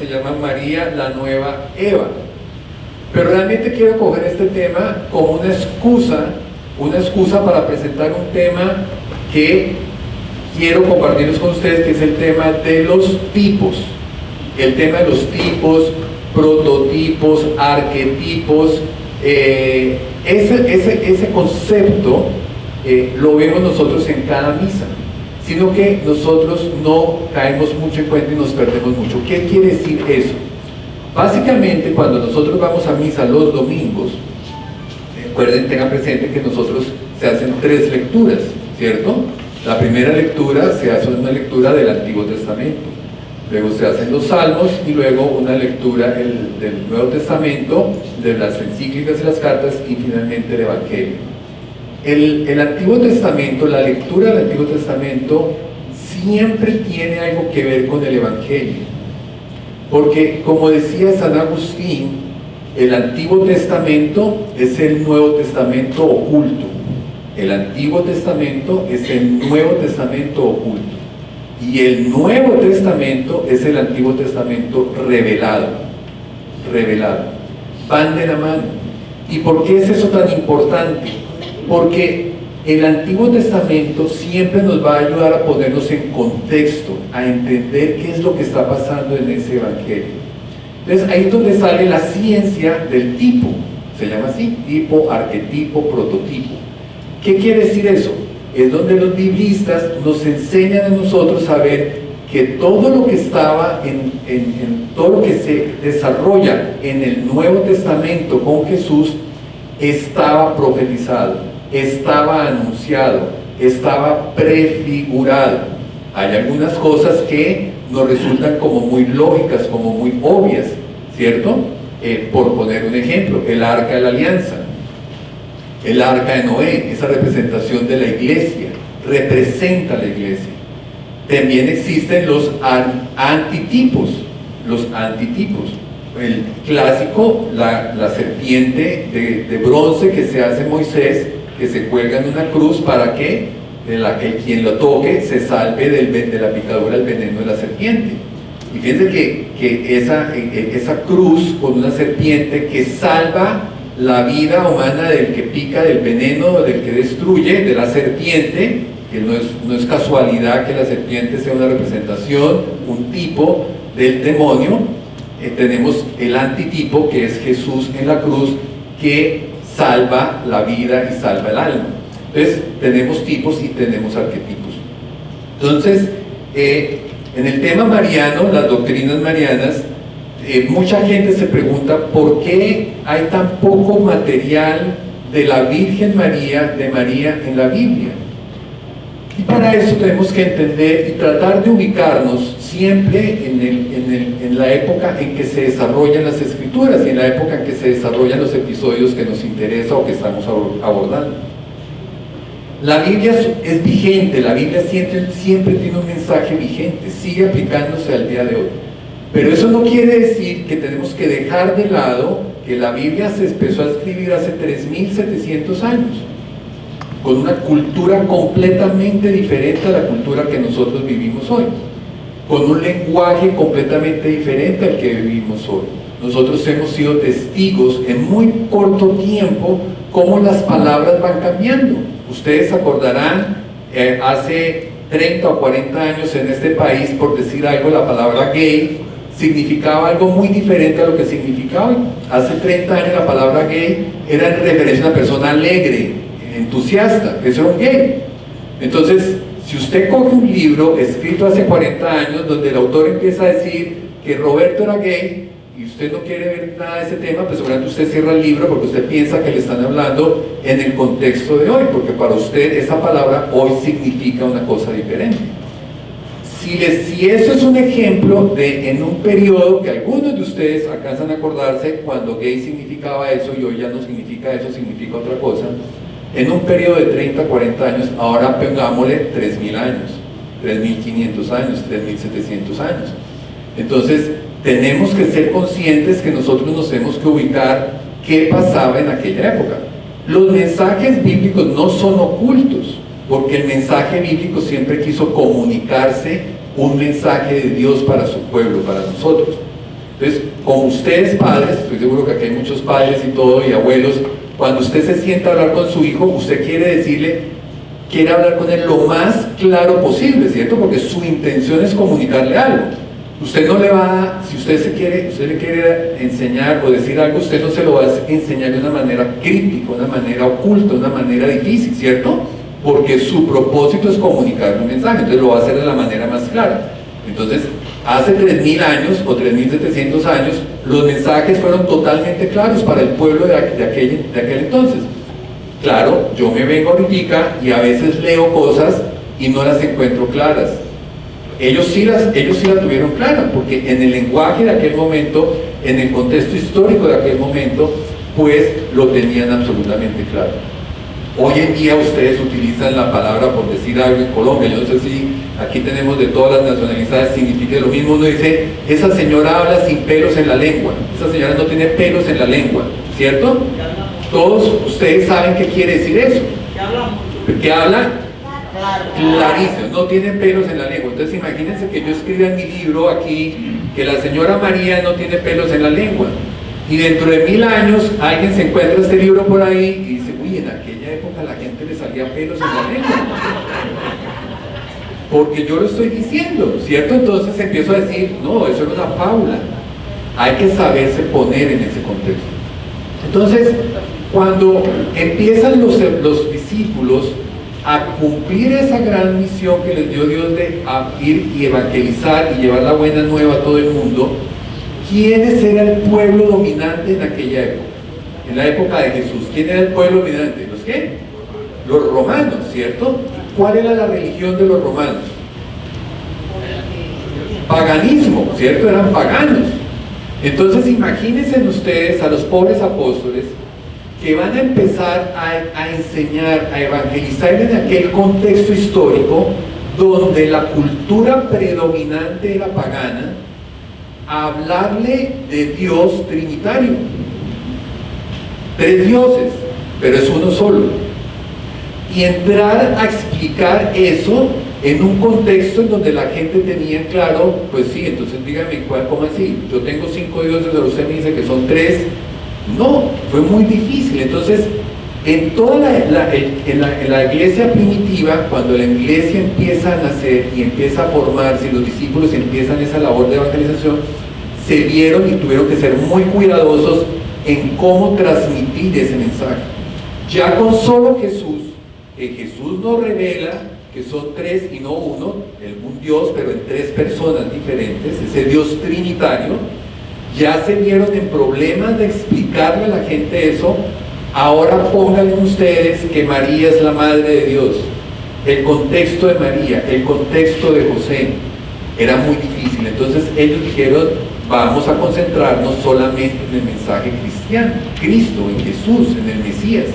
Se llama María la nueva Eva. Pero realmente quiero coger este tema como una excusa para presentar un tema que quiero compartirles con ustedes, que es el tema de los tipos. El tema de los tipos, prototipos, arquetipos. Ese concepto lo vemos nosotros en cada misa, sino que nosotros no caemos mucho en cuenta y nos perdemos mucho. ¿Qué quiere decir eso? Básicamente, cuando nosotros vamos a misa los domingos, recuerden, tengan presente que nosotros se hacen 3 lecturas, ¿cierto? La primera lectura se hace una lectura del Antiguo Testamento, luego se hacen los Salmos y luego una lectura del Nuevo Testamento, de las encíclicas y las cartas, y finalmente el Evangelio. El Antiguo Testamento, la lectura del Antiguo Testamento siempre tiene algo que ver con el Evangelio, porque como decía San Agustín, el Antiguo Testamento es el Nuevo Testamento oculto. El Antiguo Testamento es el Nuevo Testamento oculto, y el Nuevo Testamento es el Antiguo Testamento revelado. Van de la mano. ¿Y por qué es eso tan importante? Porque el Antiguo Testamento siempre nos va a ayudar a ponernos en contexto, a entender qué es lo que está pasando en ese Evangelio. Entonces ahí es donde sale la ciencia del tipo, se llama así, tipo, arquetipo, prototipo. ¿Qué quiere decir eso? Es donde los biblistas nos enseñan a nosotros a ver que todo lo que estaba todo lo que se desarrolla en el Nuevo Testamento con Jesús estaba profetizado, estaba anunciado, estaba prefigurado. Hay algunas cosas que nos resultan como muy lógicas, como muy obvias, ¿cierto? Por poner un ejemplo, el Arca de la Alianza, el Arca de Noé, esa representación de la iglesia, representa la iglesia. También existen los antitipos, el clásico, la serpiente de bronce que se hace Moisés, que se cuelga en una cruz para que quien lo toque se salve de la picadura del veneno de la serpiente. Y fíjense que esa cruz con una serpiente que salva la vida humana del que pica, del veneno, del que destruye, de la serpiente, que no es casualidad que la serpiente sea una representación, un tipo del demonio. Tenemos el antitipo, que es Jesús en la cruz, que salva la vida y salva el alma. Entonces tenemos tipos y tenemos arquetipos. Entonces en el tema mariano, las doctrinas marianas, mucha gente se pregunta por qué hay tan poco material de la Virgen María, de María en la Biblia. Y para eso tenemos que entender y tratar de ubicarnos siempre en la época en que se desarrollan las escrituras y en la época en que se desarrollan los episodios que nos interesa o que estamos abordando. La Biblia es vigente, la Biblia siempre tiene un mensaje vigente, sigue aplicándose al día de hoy. Pero eso no quiere decir que tenemos que dejar de lado que la Biblia se empezó a escribir hace 3.700 años, con una cultura completamente diferente a la cultura que nosotros vivimos hoy, con un lenguaje completamente diferente al que vivimos hoy. Nosotros hemos sido testigos en muy corto tiempo cómo las palabras van cambiando. Ustedes se acordarán, hace 30 o 40 años en este país, por decir algo, la palabra gay significaba algo muy diferente a lo que significa hoy. Hace 30 años la palabra gay era en referencia a una persona alegre, entusiasta, eso era un gay. Entonces, si usted coge un libro escrito hace 40 años donde el autor empieza a decir que Roberto era gay y usted no quiere ver nada de ese tema, pues seguramente usted cierra el libro porque usted piensa que le están hablando en el contexto de hoy, porque para usted esa palabra hoy significa una cosa diferente. Si eso es un ejemplo en un periodo que algunos de ustedes alcanzan a acordarse cuando gay significaba eso y hoy ya no significa eso, significa otra cosa, en un periodo de 30, 40 años, ahora pongámosle 3.000 años, 3.500 años, 3.700 años. Entonces, tenemos que ser conscientes que nosotros nos tenemos que ubicar qué pasaba en aquella época. Los mensajes bíblicos no son ocultos, porque el mensaje bíblico siempre quiso comunicarse un mensaje de Dios para su pueblo, para nosotros. Entonces, como ustedes padres, estoy seguro que aquí hay muchos padres y todo, y abuelos, cuando usted se sienta a hablar con su hijo, usted quiere hablar con él lo más claro posible, ¿cierto? Porque su intención es comunicarle algo. Usted no le va, si usted le quiere enseñar o decir algo, usted no se lo va a enseñar de una manera crítica, de una manera oculta, de una manera difícil, ¿cierto? Porque su propósito es comunicar un mensaje, entonces lo va a hacer de la manera más clara. Entonces, hace 3.000 años o 3.700 años, los mensajes fueron totalmente claros para el pueblo de aquel entonces. Claro, yo me vengo ahorita y a veces leo cosas y no las encuentro claras. Ellos sí la tuvieron clara, porque en el lenguaje de aquel momento, en el contexto histórico de aquel momento, pues lo tenían absolutamente claro. Hoy en día ustedes utilizan la palabra, por decir algo, en Colombia, yo no sé si aquí tenemos de todas las nacionalidades, significa lo mismo. Uno dice, esa señora habla sin pelos en la lengua, esa señora no tiene pelos en la lengua, ¿cierto? Todos ustedes saben qué quiere decir eso. Que habla clarísimo, no tiene pelos en la lengua. Entonces imagínense que yo escriba en mi libro aquí que la señora María no tiene pelos en la lengua, y dentro de 1000 años alguien se encuentra este libro por ahí y dice, uy, en aquella época a la gente le salía pelos en la lengua, porque yo lo estoy diciendo, ¿cierto? Entonces empiezo a decir, no, eso era una fábula. Hay que saberse poner en ese contexto. Entonces, cuando empiezan los discípulos a cumplir esa gran misión que les dio Dios de ir y evangelizar y llevar la buena nueva a todo el mundo, ¿quiénes era el pueblo dominante en aquella época? En la época de Jesús, ¿quién era el pueblo dominante? ¿Los qué? Los romanos, ¿cierto? ¿Cuál era la religión de los romanos? Paganismo, ¿cierto? Eran paganos. Entonces imagínense ustedes a los pobres apóstoles que van a empezar a enseñar, a evangelizar en aquel contexto histórico donde la cultura predominante era pagana, a hablarle de Dios trinitario. 3 dioses, pero es uno solo. Y entrar a explicar eso en un contexto en donde la gente tenía claro, pues sí, entonces dígame, ¿cómo así? Yo tengo 5 dioses, pero usted me dice que son 3. No, fue muy difícil. Entonces, en toda en la iglesia primitiva, cuando la iglesia empieza a nacer y empieza a formarse y los discípulos empiezan esa labor de evangelización, se vieron y tuvieron que ser muy cuidadosos en cómo transmitir ese mensaje. Ya con solo Jesús, que Jesús nos revela que son 3 y no uno, un Dios, pero en 3 personas diferentes, ese Dios trinitario, ya se vieron en problemas de explicarle a la gente eso. Ahora pónganle ustedes que María es la madre de Dios. El contexto de María, el contexto de José, era muy difícil. Entonces ellos dijeron, vamos a concentrarnos solamente en el mensaje cristiano, Cristo, en Jesús, en el Mesías.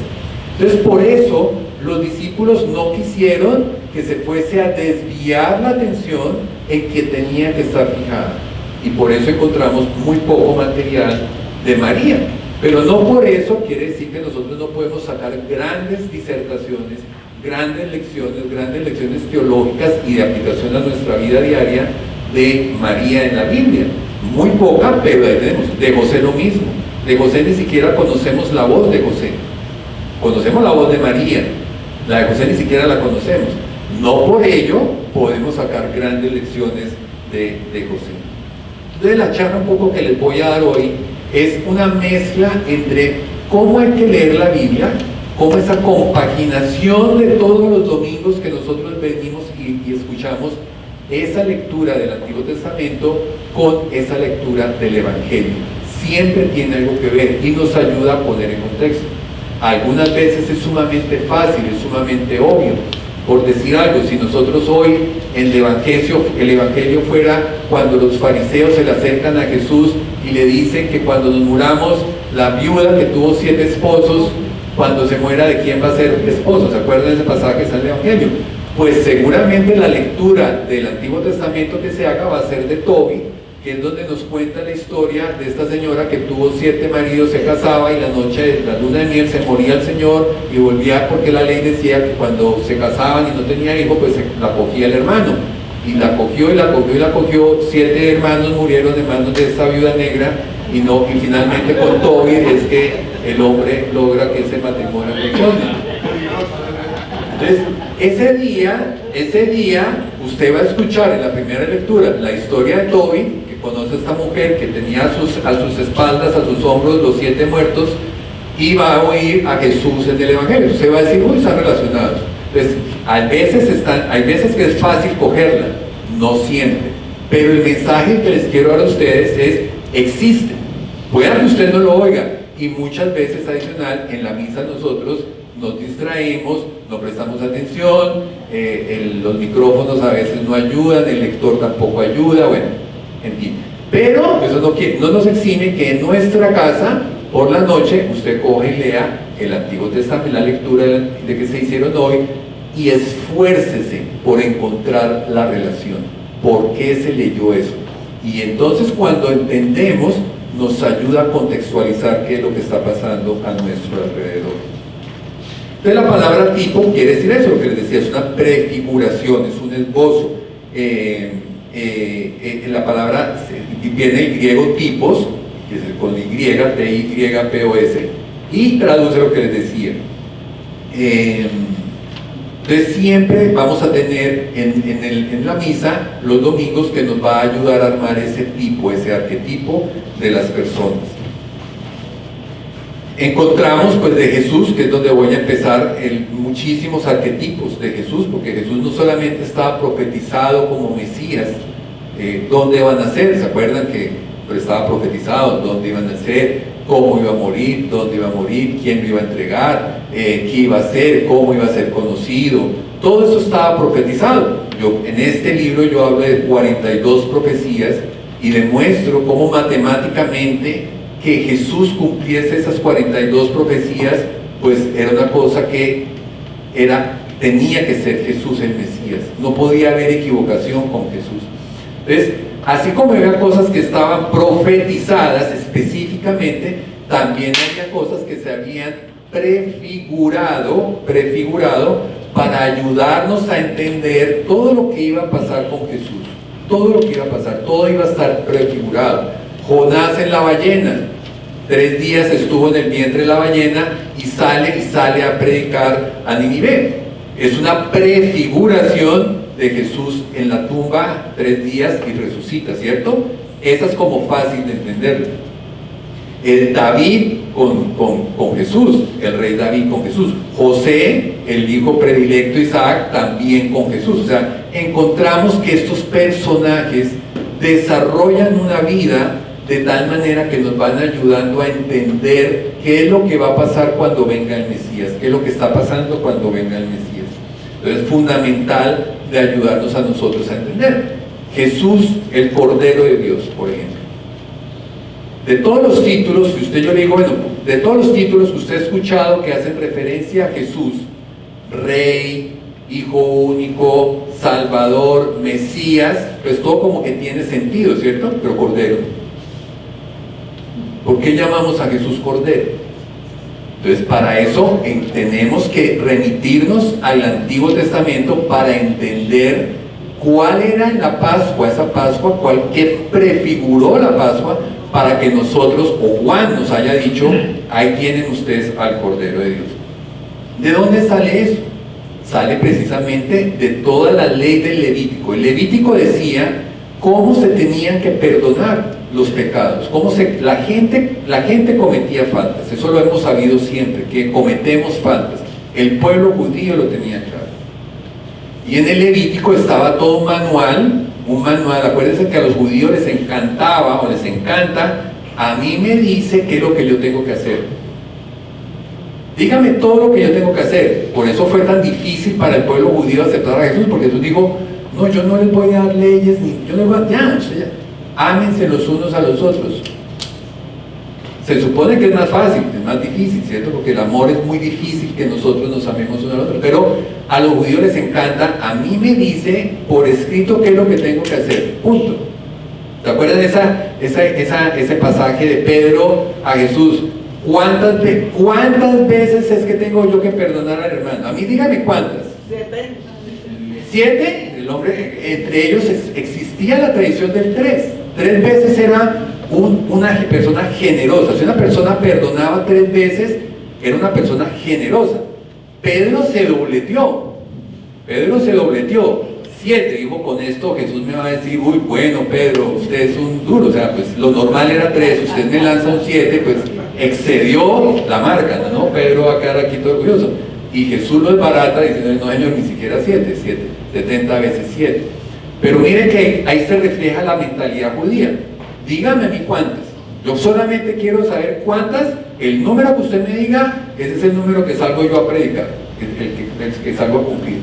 Entonces por eso los discípulos no quisieron que se fuese a desviar la atención en que tenía que estar fijada. Y por eso encontramos muy poco material de María. Pero no por eso quiere decir que nosotros no podemos sacar grandes disertaciones, grandes lecciones teológicas y de aplicación a nuestra vida diaria de María en la Biblia. Muy poca, pero ahí tenemos. De José lo mismo. De José ni siquiera conocemos la voz de José. Conocemos la voz de María, la de José ni siquiera la conocemos. No por ello podemos sacar grandes lecciones de José. Entonces la charla un poco que les voy a dar hoy es una mezcla entre cómo hay que leer la Biblia, cómo esa compaginación de todos los domingos que nosotros venimos y escuchamos esa lectura del Antiguo Testamento con esa lectura del Evangelio. Siempre tiene algo que ver y nos ayuda a poner en contexto. Algunas veces es sumamente fácil, es sumamente obvio. Por decir algo, si nosotros hoy en el Evangelio fuera cuando los fariseos se le acercan a Jesús y le dicen que cuando nos muramos, la viuda que tuvo 7 esposos, cuando se muera, ¿de quién va a ser esposo? ¿Se acuerdan de ese pasaje que está en el Evangelio? Pues seguramente la lectura del Antiguo Testamento que se haga va a ser de Tobit, que es donde nos cuenta la historia de esta señora que tuvo 7 maridos, se casaba y la noche de la luna de miel se moría el señor y volvía, porque la ley decía que cuando se casaban y no tenía hijo, pues la cogía el hermano. y la cogió y la cogió y la cogió. 7 hermanos murieron de manos de esta viuda negra, y finalmente con Tobit es que el hombre logra que ese matrimonio funcione. Entonces, ese día usted va a escuchar en la primera lectura la historia de Tobit, que conoce a esta mujer que tenía a sus espaldas, a sus hombros los 7 muertos, y va a oír a Jesús en el Evangelio. Usted va a decir, uy, están relacionados. Entonces, hay veces que es fácil cogerla, no siempre. Pero el mensaje que les quiero dar a ustedes es, existe. Puede que usted no lo oiga, y muchas veces adicional, en la misa nosotros nos distraemos, no prestamos atención, los micrófonos a veces no ayudan, el lector tampoco ayuda, bueno, en fin. Pero eso no nos exime que en nuestra casa, por la noche, usted coge y lea el Antiguo Testamento, la lectura de que se hicieron hoy, y esfuércese por encontrar la relación. ¿Por qué se leyó eso? Y entonces cuando entendemos, nos ayuda a contextualizar qué es lo que está pasando a nuestro alrededor. Entonces la palabra tipo quiere decir eso, lo que les decía, es una prefiguración, es un esbozo. La palabra viene del griego tipos, que es con Y, T-Y-P-O-S, y traduce lo que les decía. Entonces siempre vamos a tener en la misa los domingos que nos va a ayudar a armar ese tipo, ese arquetipo de las personas. Encontramos pues de Jesús, que es donde voy a empezar, muchísimos arquetipos de Jesús, porque Jesús no solamente estaba profetizado como Mesías, dónde iban a ser, ¿se acuerdan que estaba profetizado dónde iban a ser, cómo iba a morir, dónde iba a morir, quién lo iba a entregar, qué iba a ser, cómo iba a ser conocido? Todo eso estaba profetizado. En este libro yo hablo de 42 profecías y demuestro cómo matemáticamente que Jesús cumpliese esas 42 profecías, pues era una cosa que tenía que ser Jesús el Mesías, no podía haber equivocación con Jesús. Entonces, así como había cosas que estaban profetizadas específicamente, también había cosas que se habían prefigurado para ayudarnos a entender todo lo que iba a pasar con Jesús, todo lo que iba a pasar, todo iba a estar prefigurado. Jonás en la ballena, 3 días estuvo en el vientre de la ballena y sale a predicar a Nínive. Es una prefiguración de Jesús en la tumba 3 días y resucita, ¿cierto? Esa es como fácil de entenderlo. El David con Jesús, el rey David con Jesús. José, el hijo predilecto Isaac, también con Jesús. O sea, encontramos que estos personajes desarrollan una vida de tal manera que nos van ayudando a entender qué es lo que va a pasar cuando venga el Mesías, qué es lo que está pasando cuando venga el Mesías. Entonces es fundamental de ayudarnos a nosotros a entender. Jesús, el Cordero de Dios, por ejemplo. De todos los títulos, si yo le digo, bueno, de todos los títulos que usted ha escuchado que hacen referencia a Jesús, Rey, Hijo único, Salvador, Mesías, pues todo como que tiene sentido, ¿cierto? Pero Cordero. ¿Por qué llamamos a Jesús Cordero? Entonces, para eso tenemos que remitirnos al Antiguo Testamento para entender cuál era en la Pascua, esa Pascua, qué prefiguró la Pascua, para que nosotros, o Juan nos haya dicho, ahí tienen ustedes al Cordero de Dios. ¿De dónde sale eso? Sale precisamente de toda la ley del Levítico. El Levítico decía cómo se tenían que perdonar los pecados, la gente cometía faltas. Eso lo hemos sabido siempre, que cometemos faltas. El pueblo judío lo tenía claro. Y en el Levítico estaba todo un manual. Acuérdense que a los judíos les encantaba o les encanta, a mí me dice qué es lo que yo tengo que hacer. Dígame todo lo que yo tengo que hacer. Por eso fue tan difícil para el pueblo judío aceptar a Jesús, porque Jesús dijo, no, yo no les voy a dar leyes, yo les voy a, ya, ámense los unos a los otros. Se supone que es más fácil, es más difícil, ¿cierto? Porque el amor es muy difícil que nosotros nos amemos uno al otro, pero a los judíos les encanta, a mí me dice por escrito qué es lo que tengo que hacer, punto. ¿Se acuerdan ese pasaje de Pedro a Jesús? ¿Cuántas veces es que tengo yo que perdonar al hermano? A mí dígame cuántas. 7. el hombre, entre ellos existía la tradición del tres. 3 veces era una persona generosa. Si una persona perdonaba 3 veces, era una persona generosa. Pedro se dobleteó. 7, dijo, con esto Jesús me va a decir, uy, bueno, Pedro, usted es un duro. O sea, pues lo normal era 3, usted me lanza un 7, pues excedió la marca, ¿no? Pedro va a quedar aquí todo orgulloso. Y Jesús lo desbarata diciendo, no, señor, ni siquiera 7, 70 veces 7. Pero miren que ahí se refleja la mentalidad judía. Dígame a mí cuántas. Yo solamente quiero saber cuántas. El número que usted me diga, ese es el número que salgo yo a predicar, el que salgo a cumplir.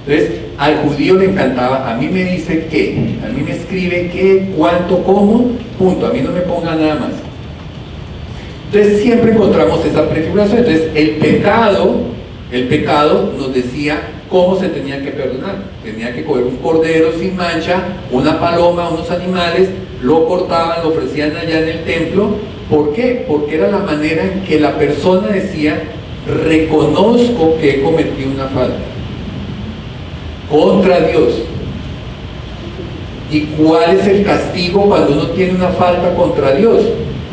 Entonces, al judío le encantaba, a mí me dice qué, a mí me escribe qué, cuánto, cómo, punto, a mí no me ponga nada más. Entonces siempre encontramos esa prefiguración. Entonces el pecado nos decía cómo se tenía que perdonar. Tenía que coger un cordero sin mancha, una paloma, unos animales, lo cortaban, lo ofrecían allá en el templo. ¿Por qué? Porque era la manera en que la persona decía, reconozco que he cometido una falta contra Dios. ¿Y cuál es el castigo cuando uno tiene una falta contra Dios?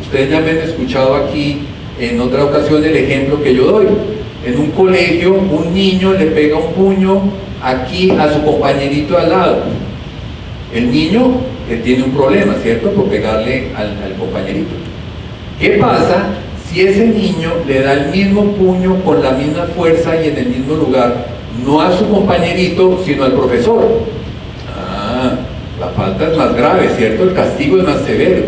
Ustedes ya me han escuchado aquí en otra ocasión el ejemplo que yo doy. En un colegio, un niño le pega un puño aquí a su compañerito al lado. El niño tiene un problema, ¿cierto? Por pegarle al compañerito. ¿Qué pasa si ese niño le da el mismo puño con la misma fuerza y en el mismo lugar, no a su compañerito, sino al profesor? La falta es más grave, ¿cierto? El castigo es más severo.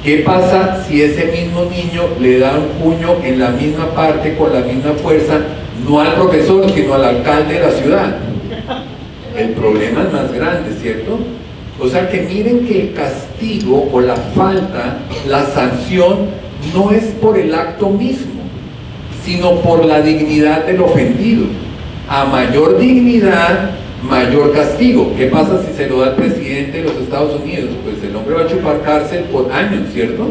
¿Qué pasa si ese mismo niño le da un puño en la misma parte, con la misma fuerza, no al profesor, sino al alcalde de la ciudad? El problema es más grande, ¿cierto? O sea que miren que el castigo o la falta, la sanción, no es por el acto mismo, sino por la dignidad del ofendido. A mayor dignidad, mayor castigo. ¿Qué pasa si se lo da al presidente de los Estados Unidos? Pues el hombre va a chupar cárcel por años, ¿cierto?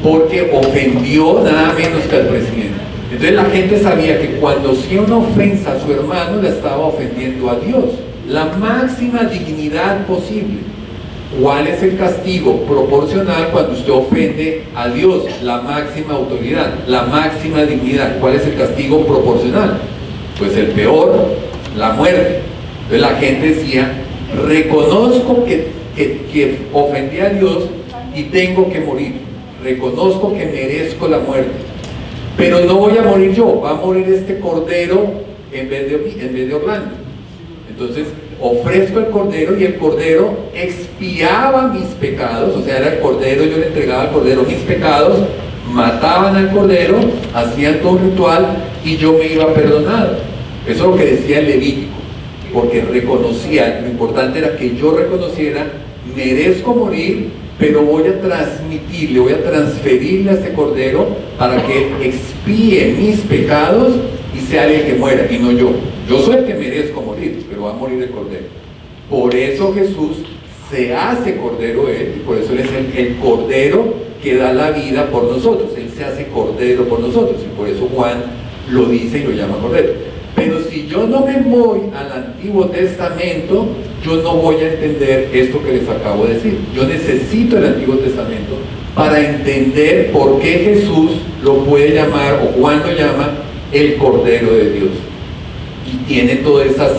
Porque ofendió nada menos que al presidente. Entonces la gente sabía que cuando hacía una ofensa a su hermano, le estaba ofendiendo a Dios. La máxima dignidad posible. ¿Cuál es el castigo? Proporcional cuando usted ofende a Dios, la máxima autoridad, la máxima dignidad. ¿Cuál es el castigo proporcional? Pues el peor, la muerte. Entonces la gente decía, reconozco que ofendí a Dios y tengo que morir. Reconozco que merezco la muerte. Pero no voy a morir yo, va a morir este cordero en vez de Orlando. Entonces ofrezco el cordero y el cordero expiaba mis pecados, o sea, era el cordero, yo le entregaba al cordero mis pecados, mataban al cordero, hacían todo un ritual y yo me iba perdonado. Eso es lo que decía el Levítico, porque reconocía, lo importante era que yo reconociera, merezco morir, pero voy a transmitirle, voy a transferirle a este cordero para que expíe mis pecados y sea él el que muera, y no yo. Yo soy el que merezco morir, pero va a morir el cordero. Por eso Jesús se hace cordero él, y por eso él es el cordero que da la vida por nosotros. Él se hace cordero por nosotros, y por eso Juan lo dice y lo llama cordero. Pero si yo no me voy al Antiguo Testamento, yo no voy a entender esto que les acabo de decir. Yo necesito el Antiguo Testamento para entender por qué Jesús lo puede llamar, o Juan lo llama, el Cordero de Dios. Y tiene toda esa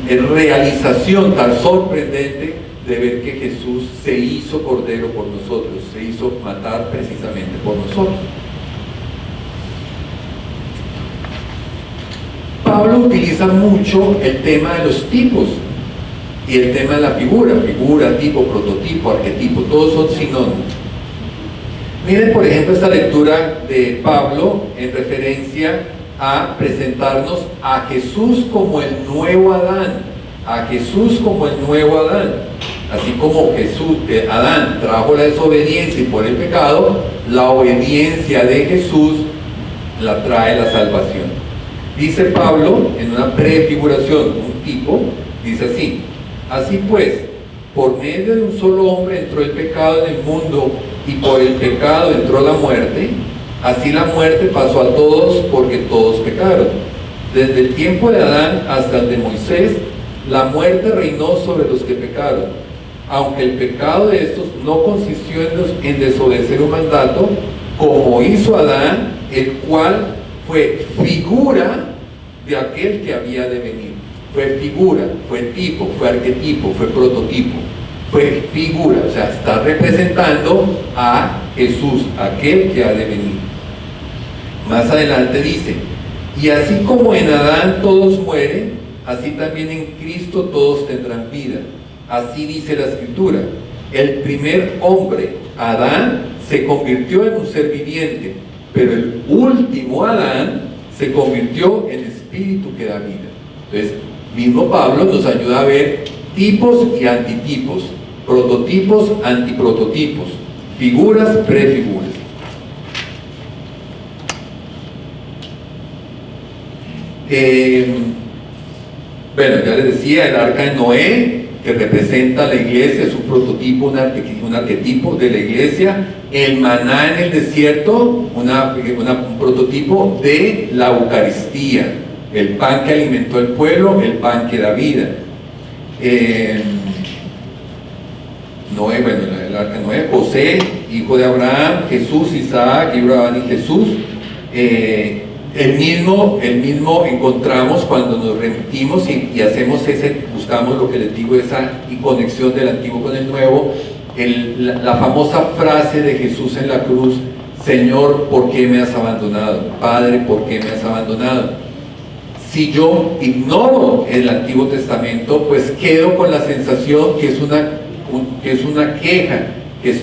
realización tan sorprendente de ver que Jesús se hizo Cordero por nosotros, se hizo matar precisamente por nosotros. Pablo utiliza mucho el tema de los tipos y el tema de la figura, tipo, prototipo, arquetipo, todos son sinónimos. Miren por ejemplo esta lectura de Pablo en referencia a presentarnos a Jesús como el nuevo Adán, a Jesús como el nuevo Adán. Así como Adán trajo la desobediencia y por el pecado, la obediencia de Jesús la trae la salvación. Dice Pablo en una prefiguración, un tipo, dice así: así pues, por medio de un solo hombre entró el pecado en el mundo y por el pecado entró la muerte, así la muerte pasó a todos porque todos pecaron. Desde el tiempo de Adán hasta el de Moisés, la muerte reinó sobre los que pecaron, aunque el pecado de estos no consistió en desobedecer un mandato, como hizo Adán, el cual fue figura de aquel que había de venir. Fue figura, fue tipo, fue arquetipo, fue prototipo, fue figura, o sea, está representando a Jesús, aquel que ha de venir. Más adelante dice: y así como en Adán todos mueren, así también en Cristo todos tendrán vida. Así dice la Escritura: el primer hombre, Adán, se convirtió en un ser viviente, pero el último Adán se convirtió en espíritu que da vida. Entonces, mismo Pablo nos ayuda a ver tipos y antitipos, prototipos, antiprototipos, figuras, prefiguras. Bueno, ya les decía, el arca de Noé, que representa a la iglesia, es un prototipo, un arquetipo de la iglesia. El maná en el desierto, un prototipo de la Eucaristía, el pan que alimentó el pueblo, el pan que da vida. Noé, bueno, el arca de Noé, José, hijo de Abraham, Jesús, Isaac, Abraham y Jesús. El mismo encontramos cuando nos remitimos y hacemos buscamos lo que les digo, esa conexión del antiguo con el nuevo, la famosa frase de Jesús en la cruz: Señor, ¿por qué me has abandonado? Padre, ¿por qué me has abandonado? Si yo ignoro el Antiguo Testamento, pues quedo con la sensación que es una queja, que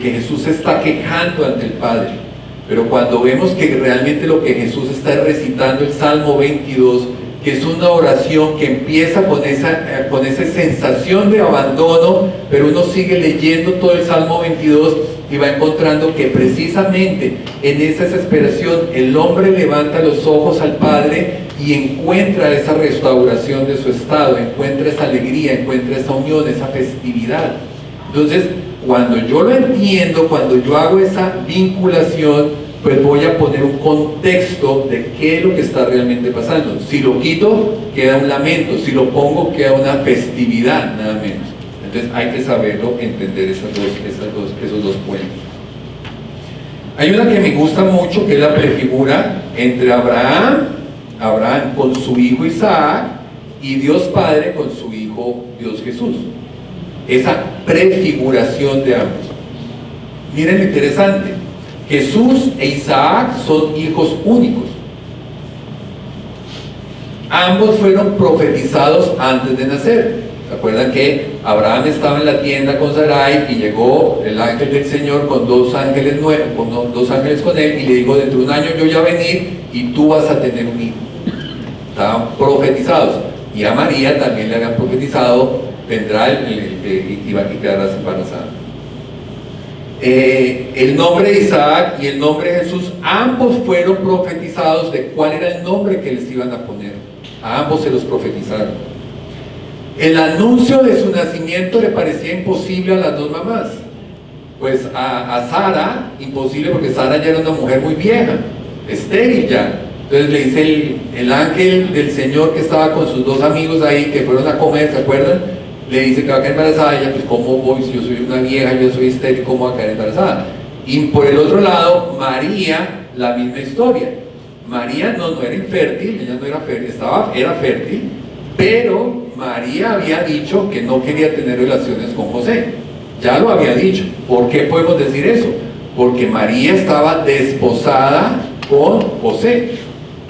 Jesús se está quejando ante el Padre. Pero cuando vemos que realmente lo que Jesús está recitando, el Salmo 22, que es una oración que empieza con esa sensación de abandono, pero uno sigue leyendo todo el Salmo 22 y va encontrando que precisamente en esa desesperación el hombre levanta los ojos al Padre y encuentra esa restauración de su estado, encuentra esa alegría, encuentra esa unión, esa festividad. Entonces, cuando yo lo entiendo, cuando yo hago esa vinculación, pues voy a poner un contexto de qué es lo que está realmente pasando. Si lo quito, queda un lamento; si lo pongo, queda una festividad, nada menos. Entonces hay que saberlo, entender esos dos puentes. Hay una que me gusta mucho, que es la prefigura entre Abraham con su hijo Isaac, y Dios Padre con su hijo Dios Jesús. Esa prefiguración de ambos. Miren lo interesante: Jesús e Isaac son hijos únicos. Ambos fueron profetizados antes de nacer. ¿Se acuerdan que Abraham estaba en la tienda con Sarai y llegó el ángel del Señor con dos ángeles con él, y le dijo: dentro de un año yo voy a venir y tú vas a tener un hijo? Estaban profetizados. Y a María también le habían profetizado: vendrá y quedarás embarazada. El nombre de Isaac y el nombre de Jesús, ambos fueron profetizados de cuál era el nombre que les iban a poner. A ambos se los profetizaron. El anuncio de su nacimiento le parecía imposible a las dos mamás. Pues a Sara, imposible, porque Sara ya era una mujer muy vieja, estéril ya. Entonces le dice el ángel del Señor, que estaba con sus dos amigos ahí, que fueron a comer, ¿se acuerdan? Le dice que va a quedar embarazada. Ella: pues ¿cómo voy? Si yo soy una vieja, yo soy estéril, ¿cómo va a quedar embarazada? Y por el otro lado, María, la misma historia. María no era infértil, ella no era fértil, era fértil, pero María había dicho que no quería tener relaciones con José. Ya lo había dicho. ¿Por qué podemos decir eso? Porque María estaba desposada con José.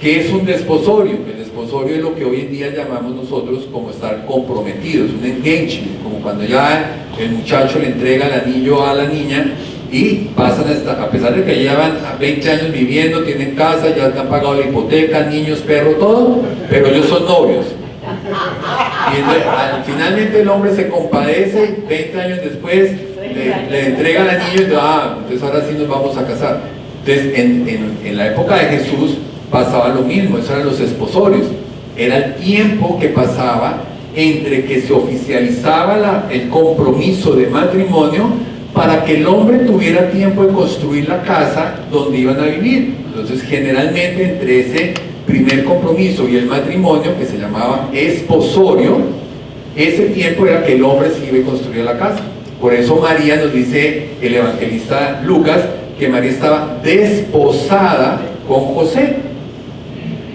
¿Qué es un desposorio? El desposorio es lo que hoy en día llamamos nosotros como estar comprometidos, un engagement, como cuando ya el muchacho le entrega el anillo a la niña y pasan a pesar de que llevan 20 años viviendo, tienen casa, ya han pagado la hipoteca, niños, perro, todo, pero ellos son novios. Y entonces, finalmente el hombre se compadece, 20 años después le entrega el anillo y dice: entonces ahora sí nos vamos a casar. Entonces en la época de Jesús pasaba lo mismo, esos eran los esposorios. Era el tiempo que pasaba entre que se oficializaba el compromiso de matrimonio para que el hombre tuviera tiempo de construir la casa donde iban a vivir. Entonces generalmente entre ese primer compromiso y el matrimonio, que se llamaba esposorio, ese tiempo era que el hombre se iba a construir la casa. Por eso María, nos dice el evangelista Lucas, que María estaba desposada con José.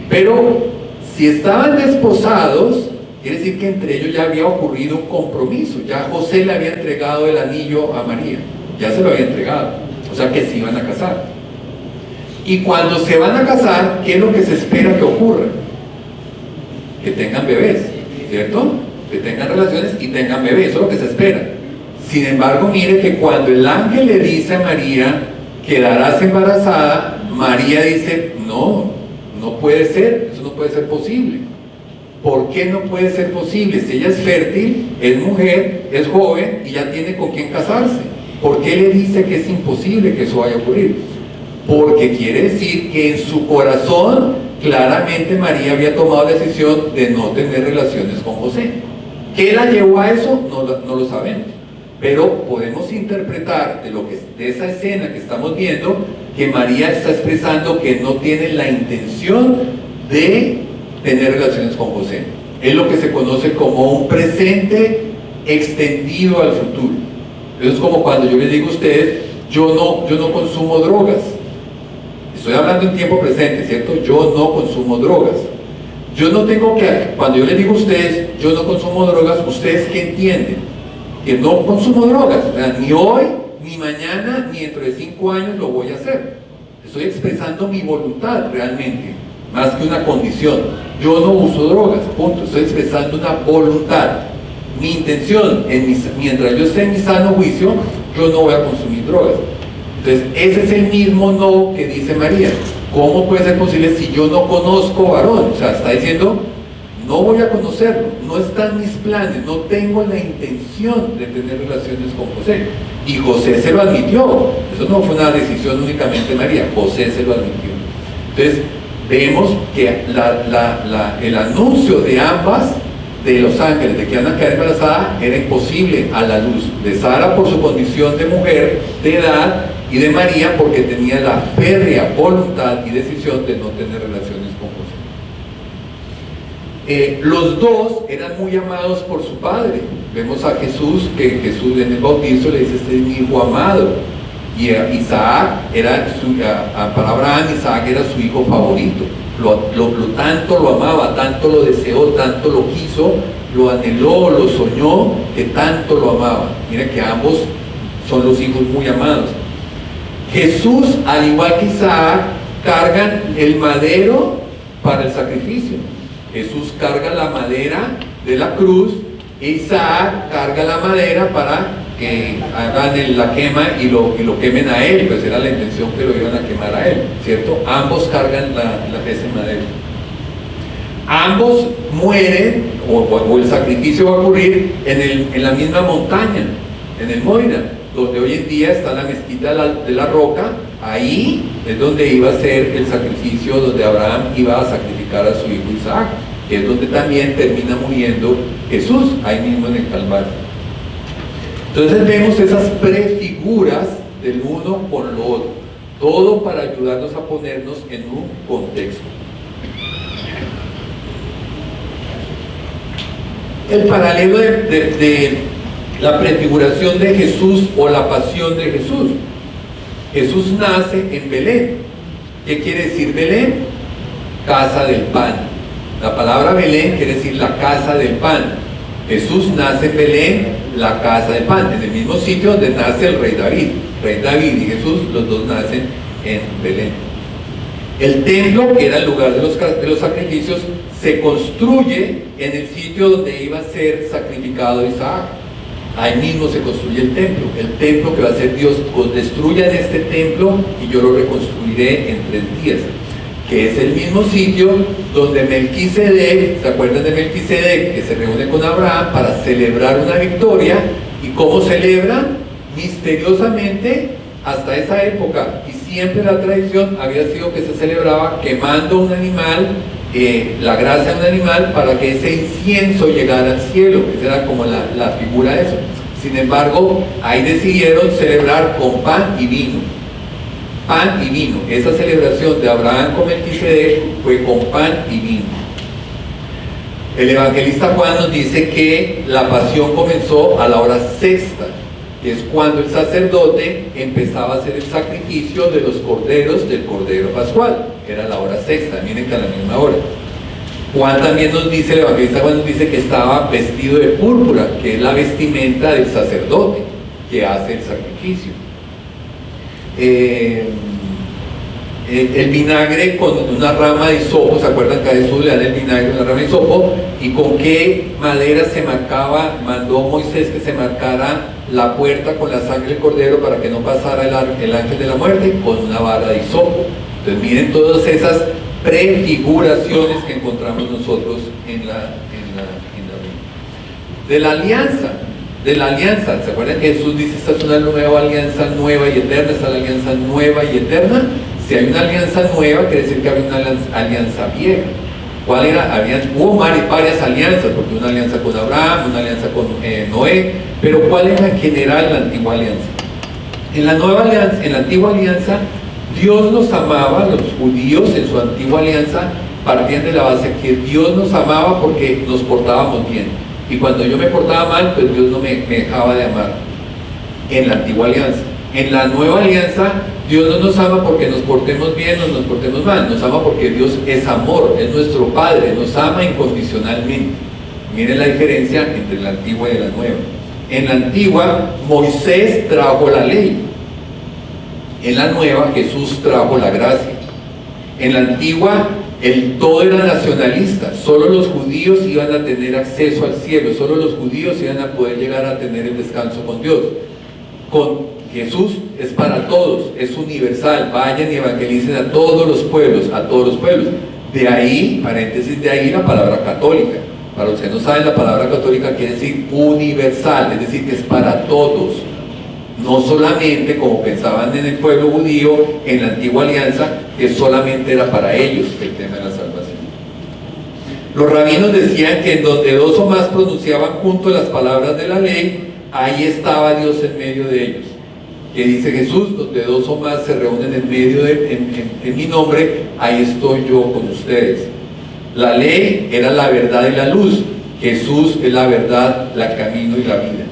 Pero si estaban desposados, quiere decir que entre ellos ya había ocurrido un compromiso. Ya José le había entregado el anillo a María, ya se lo había entregado, o sea que se iban a casar. Y cuando se van a casar, ¿qué es lo que se espera que ocurra? Que tengan bebés, ¿cierto? Que tengan relaciones y tengan bebés, eso es lo que se espera. Sin embargo, mire que cuando el ángel le dice a María, quedarás embarazada, María dice, no, no puede ser, eso no puede ser posible. ¿Por qué no puede ser posible? Si ella es fértil, es mujer, es joven y ya tiene con quién casarse. ¿Por qué le dice que es imposible que eso vaya a ocurrir? Porque quiere decir que en su corazón claramente María había tomado la decisión de no tener relaciones con José. ¿Qué la llevó a eso? No lo sabemos. Pero podemos interpretar de esa escena que estamos viendo que María está expresando que no tiene la intención de tener relaciones con José. Es lo que se conoce como un presente extendido al futuro. Eso es como cuando yo les digo a ustedes, yo no consumo drogas. Estoy hablando en tiempo presente, ¿cierto? Yo no consumo drogas. Yo no tengo que, cuando yo les digo a ustedes, yo no consumo drogas, ¿ustedes qué entienden? Que no consumo drogas, o sea, ni hoy, ni mañana, ni dentro de 5 años lo voy a hacer. Estoy expresando mi voluntad realmente, más que una condición. Yo no uso drogas, punto. Estoy expresando una voluntad. Mi intención, mientras yo esté en mi sano juicio, yo no voy a consumir drogas. Entonces, ese es el mismo no que dice María. ¿Cómo puede ser posible si yo no conozco varón? O sea, está diciendo, no voy a conocerlo, no están mis planes, no tengo la intención de tener relaciones con José. Y José se lo admitió. Eso no fue una decisión únicamente de María, José se lo admitió. Entonces, vemos que el anuncio de ambas, de los ángeles, de que iban a quedar embarazada, era imposible a la luz de Sara por su condición de mujer de edad y de María porque tenía la férrea voluntad y decisión de no tener relaciones con José. Los dos eran muy amados por su padre. Vemos a Jesús, que Jesús en el bautizo le dice, este es mi hijo amado. Y Isaac para Abraham, Isaac era su hijo favorito. Tanto lo amaba, tanto lo deseó, tanto lo quiso, lo anheló, lo soñó, que tanto lo amaba. Mira que ambos son los hijos muy amados. Jesús, al igual que Isaac, cargan el madero para el sacrificio. Jesús carga la madera de la cruz, e Isaac carga la madera para que hagan la quema y lo quemen a él, pues era la intención que lo iban a quemar a él, ¿cierto? Ambos cargan ese madero. Ambos mueren, o el sacrificio va a ocurrir en la misma montaña, en el Moira, donde hoy en día está la mezquita de la Roca. Ahí es donde iba a ser el sacrificio, donde Abraham iba a sacrificar a su hijo Isaac, que es donde también termina muriendo Jesús, ahí mismo en el Calvario. Entonces vemos esas prefiguras del uno con lo otro, todo para ayudarnos a ponernos en un contexto. El paralelo de la prefiguración de Jesús o la pasión de Jesús. Jesús nace en Belén. ¿Qué quiere decir Belén? Casa del pan. La palabra Belén quiere decir la casa del pan. Jesús nace en Belén, la casa del pan, en el mismo sitio donde nace el rey David. Rey David y Jesús, los dos nacen en Belén. El templo, que era el lugar de los sacrificios, se construye en el sitio donde iba a ser sacrificado Isaac. Ahí mismo se construye el templo que va a ser Dios. Os destruyan este templo y yo lo reconstruiré en 3 días. Que es el mismo sitio donde Melquisedec, ¿se acuerdan de Melquisedec? Que se reúne con Abraham para celebrar una victoria. ¿Y cómo celebran? Misteriosamente, hasta esa época, y siempre la tradición había sido que se celebraba quemando un animal, la grasa de un animal, para que ese incienso llegara al cielo. Esa era como la figura de eso. Sin embargo, ahí decidieron celebrar con pan y vino. pan y vino. Esa celebración de Abraham con Melquisedec fue con pan y vino. El evangelista Juan nos dice que la pasión comenzó a la hora sexta, que es cuando el sacerdote empezaba a hacer el sacrificio de los corderos del cordero pascual. Era la hora sexta, miren que a la misma hora. Juan también nos dice, el evangelista Juan nos dice que estaba vestido de púrpura, que es la vestimenta del sacerdote que hace el sacrificio. El vinagre con una rama de hisopo, ¿se acuerdan que a Jesús le dan el vinagre con una rama de hisopo? ¿Y con qué madera se marcaba? Mandó Moisés que se marcara la puerta con la sangre del cordero para que no pasara el ángel de la muerte, con una vara de hisopo. Entonces miren todas esas prefiguraciones que encontramos nosotros en la Biblia. De la alianza, ¿se acuerdan que Jesús dice esta es una nueva alianza nueva y eterna? Esta es la alianza nueva y eterna. Si hay una alianza nueva, quiere decir que había una alianza vieja. ¿Cuál era? Hubo varias alianzas, porque una alianza con Abraham, una alianza con Noé, pero ¿cuál era en general la antigua alianza? En la antigua alianza, Dios nos amaba, los judíos en su antigua alianza partían de la base que Dios nos amaba porque nos portábamos bien. Y cuando yo me portaba mal, pues Dios no me dejaba de amar. En la antigua alianza. En la nueva alianza, Dios no nos ama porque nos portemos bien o nos portemos mal. Nos ama porque Dios es amor, es nuestro Padre, nos ama incondicionalmente. Miren la diferencia entre la antigua y la nueva. En la antigua, Moisés trajo la ley. En la nueva, Jesús trajo la gracia. En la antigua, todo era nacionalista. Solo los judíos iban a tener acceso al cielo. Solo los judíos iban a poder llegar a tener el descanso con Dios. Con Jesús es para todos, es universal. Vayan y evangelicen a todos los pueblos, a todos los pueblos. De ahí, paréntesis, de ahí la palabra católica. Para los que no saben, la palabra católica quiere decir universal, es decir, que es para todos. No solamente, como pensaban en el pueblo judío, en la antigua alianza, que solamente era para ellos el tema de la salvación. Los rabinos decían que en donde dos o más pronunciaban juntos las palabras de la ley, ahí estaba Dios en medio de ellos. Que dice Jesús, donde dos o más se reúnen en medio en mi nombre, ahí estoy yo con ustedes. La ley era la verdad y la luz. Jesús es la verdad, el camino y la vida.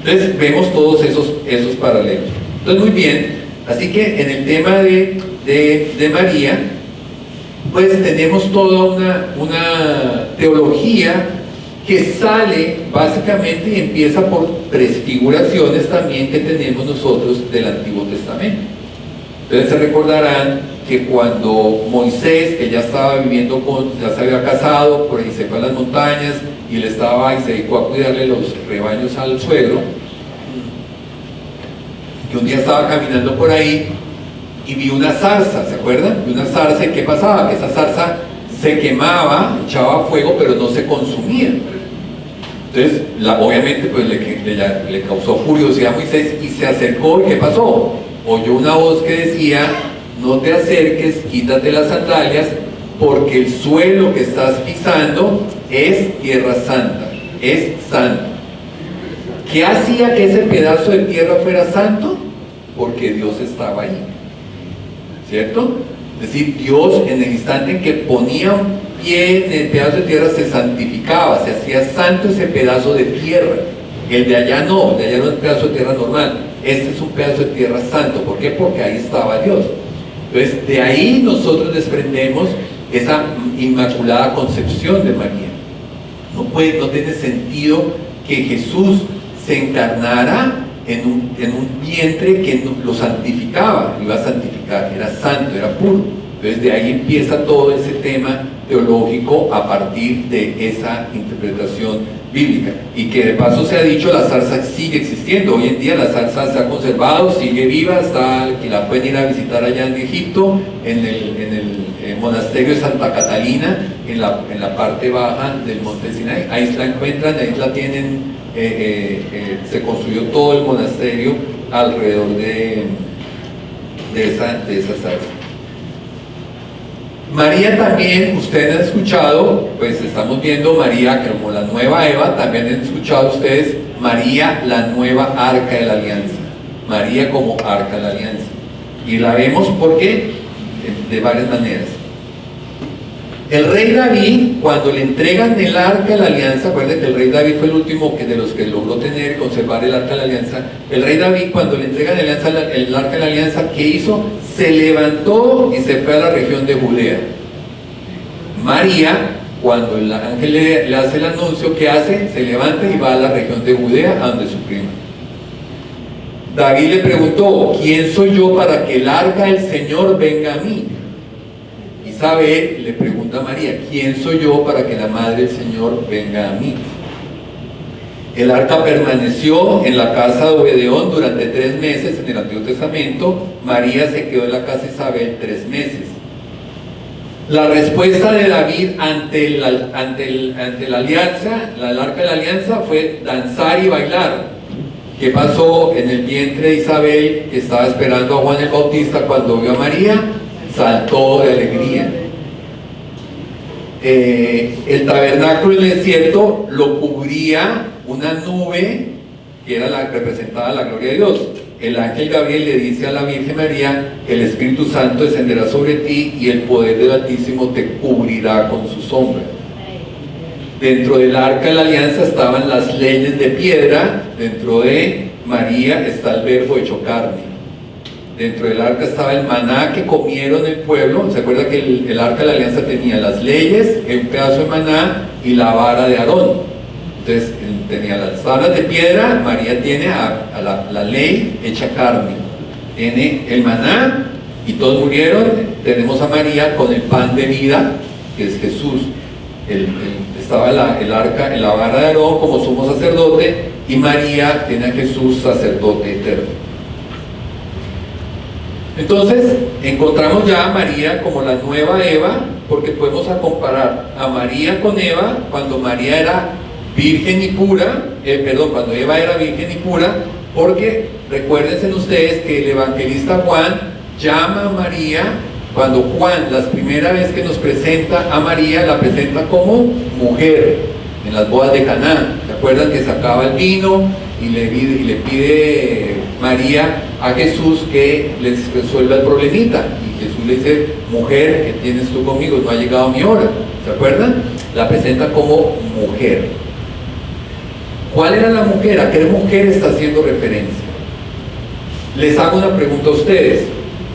Entonces vemos todos esos paralelos. Entonces muy bien, así que en el tema de María, pues tenemos toda una teología que sale básicamente y empieza por prefiguraciones también que tenemos nosotros del Antiguo Testamento. Entonces se recordarán que cuando Moisés, que ya estaba viviendo ya se había casado, por ahí se fue a las montañas y él estaba y se dedicó a cuidarle los rebaños al suegro, y un día estaba caminando por ahí y vi una zarza, ¿se acuerdan? Vi una zarza, y ¿qué pasaba? Que esa zarza se quemaba, echaba fuego, pero no se consumía. Entonces, obviamente, pues le causó curiosidad a Moisés y se acercó. ¿Y qué pasó? Oyó una voz que decía: no te acerques, quítate las sandalias, porque el suelo que estás pisando es tierra santa, es santo. ¿Qué hacía que ese pedazo de tierra fuera santo? Porque Dios estaba ahí, ¿cierto? Es decir, Dios en el instante en que ponía un pie en el pedazo de tierra se santificaba, se hacía santo ese pedazo de tierra. El de allá no, el de allá no es un pedazo de tierra normal, este es un pedazo de tierra santo. ¿Por qué? Porque ahí estaba Dios. Entonces, de ahí nosotros desprendemos esa inmaculada concepción de María. No tiene sentido que Jesús se encarnara en un vientre que lo santificaba, lo iba a santificar, era santo, era puro. Entonces de ahí empieza todo ese tema teológico a partir de esa interpretación bíblica. Y que de paso se ha dicho, la zarza sigue existiendo. Hoy en día la zarza se ha conservado, sigue viva, que la pueden ir a visitar allá en Egipto, en el monasterio de Santa Catalina, en la parte baja del monte Sinai. Ahí la encuentran, ahí la tienen. Se construyó todo el monasterio alrededor de esa zarza. María también, ustedes han escuchado, pues estamos viendo María como la nueva Eva. También han escuchado ustedes María, la nueva arca de la alianza. María como arca de la alianza. Y la vemos porque de varias maneras. El rey David, cuando le entregan el arca de la alianza, acuérdense que el rey David fue el último de los que logró tener y conservar el arca de la alianza. El rey David, cuando le entregan el arca de la alianza, ¿qué hizo? Se levantó y se fue a la región de Judea. María, cuando el ángel le hace el anuncio, ¿qué hace? Se levanta y va a la región de Judea, a donde su prima. David le preguntó: ¿quién soy yo para que el arca del Señor venga a mí? Isabel le pregunta a María: ¿quién soy yo para que la madre del Señor venga a mí? El arca permaneció en la casa de Obedeón durante 3 meses en el Antiguo Testamento. María se quedó en la casa de Isabel 3 meses. La respuesta de David ante la alianza, el arca de la alianza, fue danzar y bailar. ¿Qué pasó en el vientre de Isabel, que estaba esperando a Juan el Bautista? Cuando vio a María, saltó de alegría. El tabernáculo en el desierto lo cubría una nube que era representaba la gloria de Dios. El ángel Gabriel le dice a la Virgen María: el Espíritu Santo descenderá sobre ti y el poder del Altísimo te cubrirá con su sombra. Dentro del arca de la alianza estaban las leyes de piedra. Dentro de María está el verbo hecho carne. Dentro del arca estaba el maná que comieron el pueblo. ¿Se acuerda que el arca de la alianza tenía las leyes, un pedazo de maná y la vara de Aarón? Entonces tenía las tablas de piedra. María tiene a la ley hecha carne, tiene el maná y todos murieron. Tenemos a María con el pan de vida, que es Jesús. Estaba el arca en la vara de Aarón como sumo sacerdote, y María tiene a Jesús sacerdote eterno. Entonces encontramos ya a María como la nueva Eva, porque podemos comparar a María con Eva cuando María era virgen y pura, cuando Eva era virgen y pura, porque recuérdense ustedes que el evangelista Juan llama a María, cuando Juan, la primera vez que nos presenta a María, la presenta como mujer en las bodas de Caná. ¿Se acuerdan que sacaba el vino y le pide María a Jesús que les resuelva el problemita? Y Jesús le dice: mujer, ¿qué tienes tú conmigo? No ha llegado mi hora. ¿Se acuerdan? La presenta como mujer. ¿Cuál era la mujer? ¿A qué mujer está haciendo referencia? Les hago una pregunta a ustedes.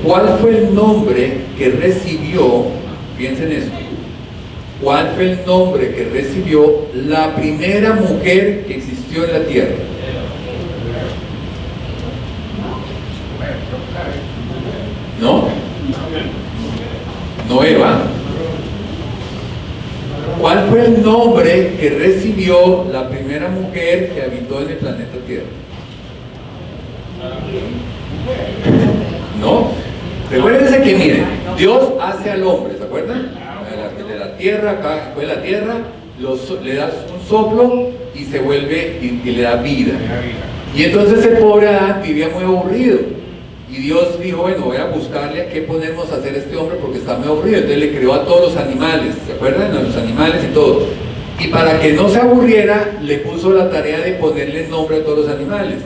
¿Cuál fue el nombre que recibió? Piensen esto. ¿Cuál fue el nombre que recibió la primera mujer que existió en la tierra? ¿No? ¿No Eva? ¿Cuál fue el nombre que recibió la primera mujer que habitó en el planeta Tierra? ¿No? Recuérdense que, miren, Dios hace al hombre, ¿se acuerdan? De la tierra, acá fue la tierra, le das un soplo y se vuelve y le da vida. Y entonces el pobre Adán vivía muy aburrido. Y Dios dijo: bueno, voy a buscarle a qué podemos hacer a este hombre porque está muy aburrido. Entonces le creó a todos los animales, ¿se acuerdan? A los animales y todo. Y para que no se aburriera, le puso la tarea de ponerle nombre a todos los animales.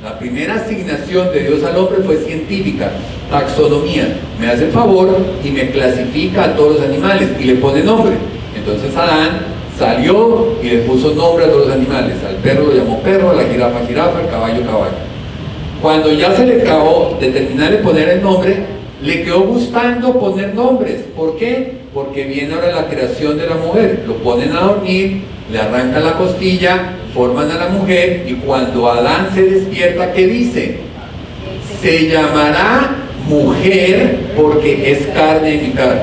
La primera asignación de Dios al hombre fue científica, taxonomía. Me hace el favor y me clasifica a todos los animales y le pone nombre. Entonces Adán salió y le puso nombre a todos los animales. Al perro lo llamó perro, a la jirafa jirafa, al caballo caballo. Cuando ya se le acabó de terminar de poner el nombre, le quedó gustando poner nombres. ¿Por qué? Porque viene ahora la creación de la mujer. Lo ponen a dormir, le arrancan la costilla, forman a la mujer, y cuando Adán se despierta, ¿qué dice? Se llamará mujer porque es carne de mi carne.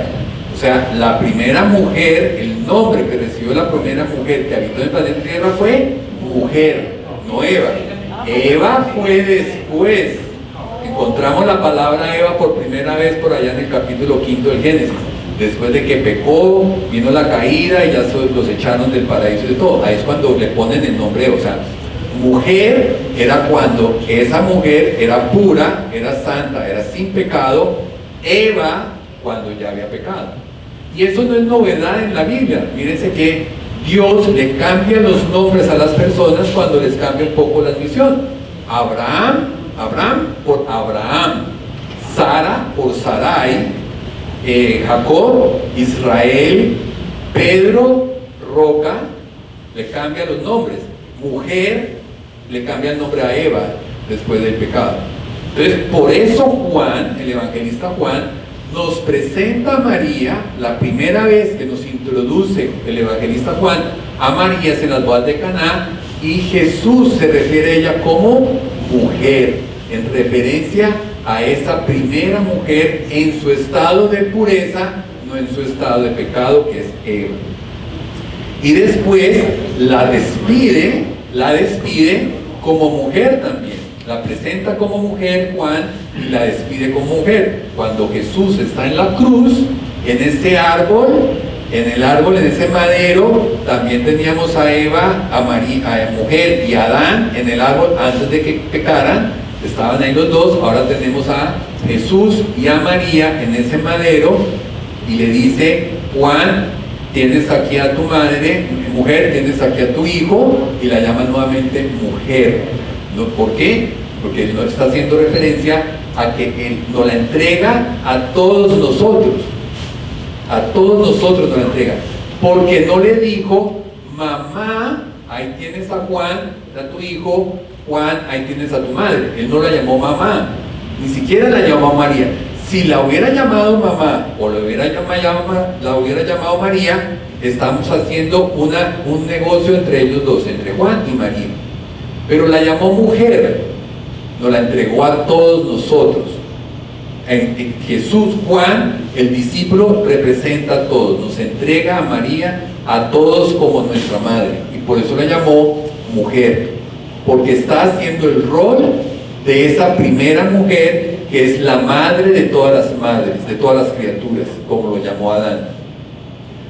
O sea, la primera mujer, el nombre que recibió la primera mujer que habitó en el planeta Tierra fue mujer, no Eva. Eva fue después. Encontramos la palabra Eva por primera vez por allá en el capítulo 5 del Génesis. Después de que pecó, vino la caída y ya los echaron del paraíso y de todo. Ahí es cuando le ponen el nombre. O sea, mujer era cuando esa mujer era pura, era santa, era sin pecado. Eva, cuando ya había pecado. Y eso no es novedad en la Biblia. Mírense que Dios le cambia los nombres a las personas cuando les cambia un poco la misión. Abraham por Abraham. Sara por Sarai, Jacob, Israel, Pedro, roca, le cambia los nombres. Mujer, le cambia el nombre a Eva después del pecado. Entonces, por eso Juan, el evangelista Juan, nos presenta a María, la primera vez que nos introduce el evangelista Juan a María en las bodas de Caná, y Jesús se refiere a ella como mujer, en referencia a esa primera mujer en su estado de pureza, no en su estado de pecado, que es Eva. Y después la despide como mujer también. La presenta como mujer Juan y la despide como mujer. Cuando Jesús está en la cruz, en ese árbol, en ese madero, también teníamos a Eva, a María, a mujer y a Adán en el árbol antes de que pecaran. Estaban ahí los dos. Ahora tenemos a Jesús y a María en ese madero, y le dice: Juan, tienes aquí a tu madre, mujer, tienes aquí a tu hijo, y la llama nuevamente mujer. ¿No? ¿Por qué? Porque él no está haciendo referencia a que él nos la entrega a todos nosotros. A todos nosotros nos la entrega. Porque no le dijo: mamá, ahí tienes a Juan, a tu hijo, Juan, ahí tienes a tu madre. Él no la llamó mamá, ni siquiera la llamó María. Si la hubiera llamado mamá o la hubiera llamado María, estamos haciendo un negocio entre ellos dos, entre Juan y María. Pero la llamó mujer, nos la entregó a todos nosotros. En Jesús, Juan, el discípulo, representa a todos, nos entrega a María, a todos como nuestra madre, y por eso la llamó mujer, porque está haciendo el rol de esa primera mujer, que es la madre de todas las madres, de todas las criaturas, como lo llamó Adán,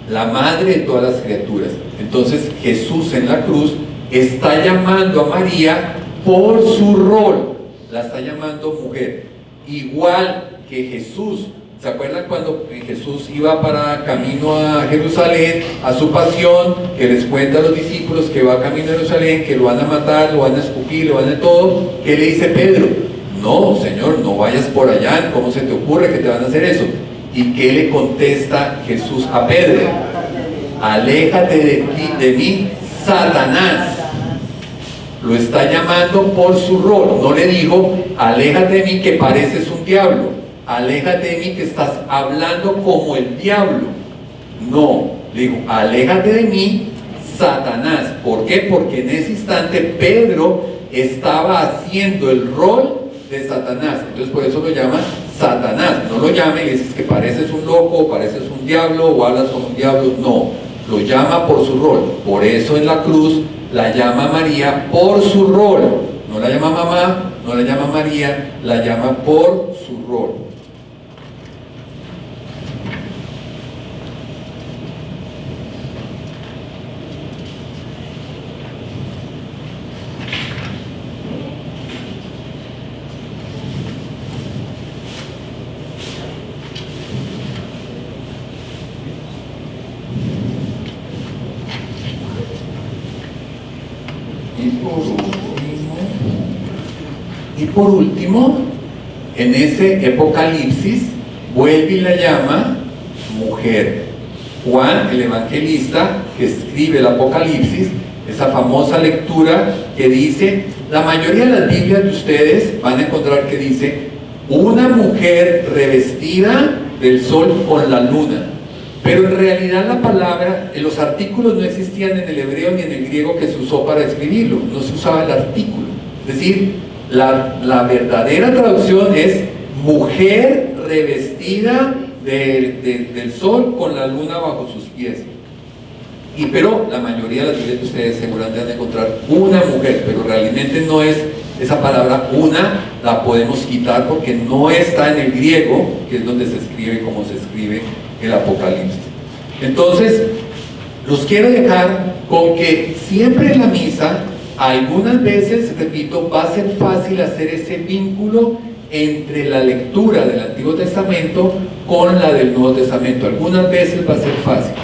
la madre de todas las criaturas. Entonces Jesús en la cruz está llamando a María por su rol, la está llamando mujer, igual que Jesús. ¿Se acuerdan cuando Jesús iba para camino a Jerusalén, a su pasión, que les cuenta a los discípulos que va camino a Jerusalén, que lo van a matar, lo van a escupir, lo van a todo? ¿Qué le dice Pedro? No, Señor, no vayas por allá, ¿cómo se te ocurre que te van a hacer eso? ¿Y qué le contesta Jesús a Pedro? Aléjate de mí, Satanás. Lo está llamando por su rol. No le dijo: aléjate de mí que pareces un diablo, aléjate de mí que estás hablando como el diablo. No, le dijo: aléjate de mí, Satanás. ¿Por qué? Porque en ese instante Pedro estaba haciendo el rol de Satanás. Entonces por eso lo llama Satanás. No lo llama y le dices que pareces un loco, pareces un diablo o hablas como un diablo. No, lo llama por su rol. Por eso en la cruz la llama María por su rol. No la llama mamá, no la llama María, la llama por su rol. Y por último, en ese Apocalipsis, vuelve y la llama mujer. Juan, el evangelista, que escribe el Apocalipsis, esa famosa lectura que dice, la mayoría de las Biblias de ustedes van a encontrar que dice, una mujer revestida del sol con la luna. Pero en realidad la palabra, los artículos no existían en el hebreo ni en el griego que se usó para escribirlo, no se usaba el artículo. Es decir, la verdadera traducción es mujer revestida del sol con la luna bajo sus pies. Pero la mayoría de las Biblias de ustedes seguramente van a encontrar una mujer, pero realmente no es esa palabra una, la podemos quitar porque no está en el griego, que es donde se escribe como se escribe el Apocalipsis. Entonces, los quiero dejar con que siempre en la misa, algunas veces, repito, va a ser fácil hacer ese vínculo entre la lectura del Antiguo Testamento con la del Nuevo Testamento. Algunas veces va a ser fácil,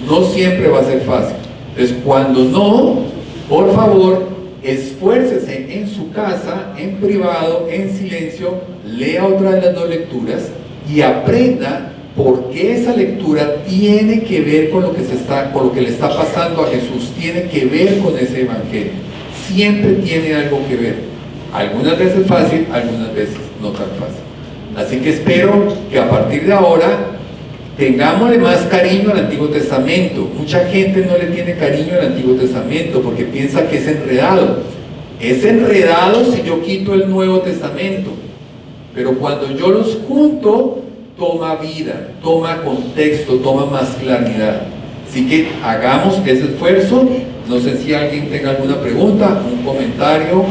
no siempre va a ser fácil. Entonces, cuando no, por favor, esfuércese en su casa, en privado, en silencio, lea otra de las dos lecturas y aprenda por qué esa lectura tiene que ver con lo que le está pasando a Jesús, tiene que ver con ese evangelio. Siempre tiene algo que ver. Algunas veces fácil, algunas veces no tan fácil. Así que espero que a partir de ahora tengámosle más cariño al Antiguo Testamento. Mucha gente no le tiene cariño al Antiguo Testamento porque piensa que es enredado. Es enredado si yo quito el Nuevo Testamento, pero cuando yo los junto, toma vida, toma contexto, toma más claridad. Así que hagamos ese esfuerzo. No sé si alguien tenga alguna pregunta, un comentario.